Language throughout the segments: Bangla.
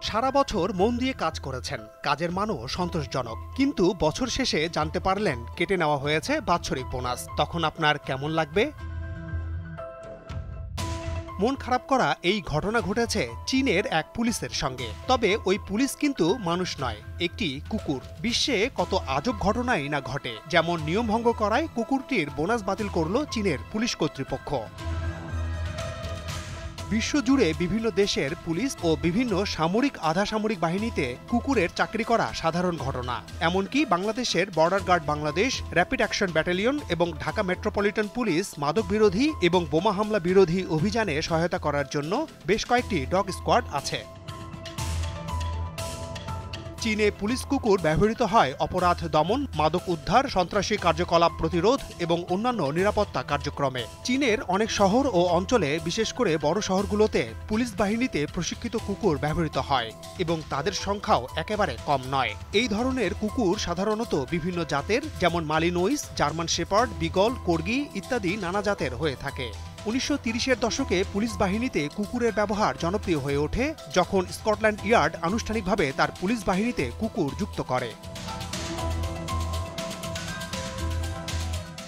সারা বছর মন দিয়ে কাজ করেছেন, কাজের মানও সন্তোষজনক, কিন্তু বছর শেষে জানতে পারলেন কেটে নেওয়া হয়েছে বাৎসরিক বোনাস। তখন আপনার কেমন লাগবে? মন খারাপ করা এই ঘটনা ঘটেছে চীনের এক পুলিশের সঙ্গে। তবে ওই পুলিশ কিন্তু মানুষ নয়, একটি কুকুর। বিশ্বে কত আজব ঘটনাই না ঘটে, যেমন নিয়ম ভঙ্গ করায় কুকুরটির বোনাস বাতিল করল চীনের পুলিশ কর্তৃপক্ষ। বিশ্বজুড়ে বিভিন্ন দেশের পুলিশ ও বিভিন্ন সামরিক আধা সামরিক বাহিনীতে কুকুরের চাকরি করা সাধারণ ঘটনা। এমনকি বাংলাদেশের border guard Bangladesh, rapid action battalion এবং ঢাকা মেট্রোপলিটন পুলিশ মাদক বিরোধী এবং বোমা হামলা বিরোধী অভিযানে সহায়তা করার জন্য বেশ কয়েকটি ডগ স্কোয়াড আছে। চীনে পুলিশ কুকুর ব্যবহৃত হয় অপরাধ দমন, মাদক উদ্ধার, সন্ত্রাসী কার্যকলাপ প্রতিরোধ এবং অন্যান্য নিরাপত্তা কার্যক্রমে। চীনের অনেক শহর ও অঞ্চলে, বিশেষ করে বড় শহরগুলোতে পুলিশ বাহিনীতে প্রশিক্ষিত কুকুর ব্যবহৃত হয় এবং তাদের সংখ্যাও একেবারে কম নয়। এই ধরনের কুকুর সাধারণত বিভিন্ন জাতের, যেমন মালিনোইস, জার্মান শেপার্ড, বিগল, কর্গি ইত্যাদি নানা জাতের হয়ে থাকে। ১৯৩০-এর দশকে পুলিশ বাহিনীতে কুকুরের ব্যবহার জনপ্রিয় হয়ে ওঠে, যখন স্কটল্যান্ড ইয়ার্ড আনুষ্ঠানিকভাবে তার পুলিশ বাহিনীতে কুকুর যুক্ত করে।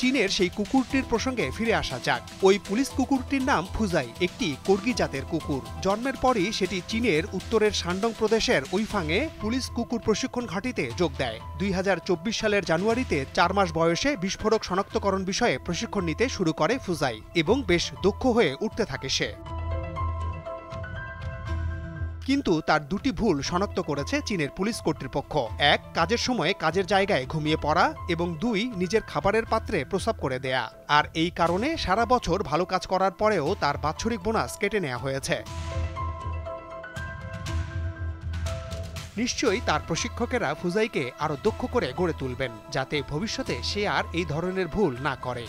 চীনের সেই কুকুরটির প্রসঙ্গে ফিরে আসা যাক। ওই পুলিশ কুকুরটির নাম ফুজাই, একটি কর্গি জাতের কুকুর। জন্মের পরই সেটি চীনের উত্তরের শানডং প্রদেশের উইফাংয়ে পুলিশ কুকুর প্রশিক্ষণ ঘাঁটিতে যোগ দেয়। ২০২৪ সালের জানুয়ারিতে ৪ মাস বয়সে বিস্ফোরক শনাক্তকরণ বিষয়ে প্রশিক্ষণ নিতে শুরু করে ফুজাই এবং বেশ দক্ষ হয়ে উঠতে থাকে সে। কিন্তু তার দুটি ভুল শনাক্ত করেছে চীনের পুলিশ কর্তৃপক্ষ। এক, কাজের সময় কাজের জায়গায় ঘুমিয়ে পড়া, এবং দুই, নিজের খাবারের পাত্রে প্রস্রাব করে দেয়া। আর এই কারণে সারা বছর ভালো কাজ করার পরেও তার বাৎসরিক বোনাস কেটে নেওয়া হয়েছে। নিশ্চয়ই তার প্রশিক্ষকেরা ফুজাইকে আরো দক্ষ করে গড়ে তুলবেন, যাতে ভবিষ্যতে সে আর এই ধরনের ভুল না করে।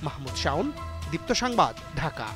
মাহমুদ শাওন, দীপ্ত সংবাদ, ঢাকা।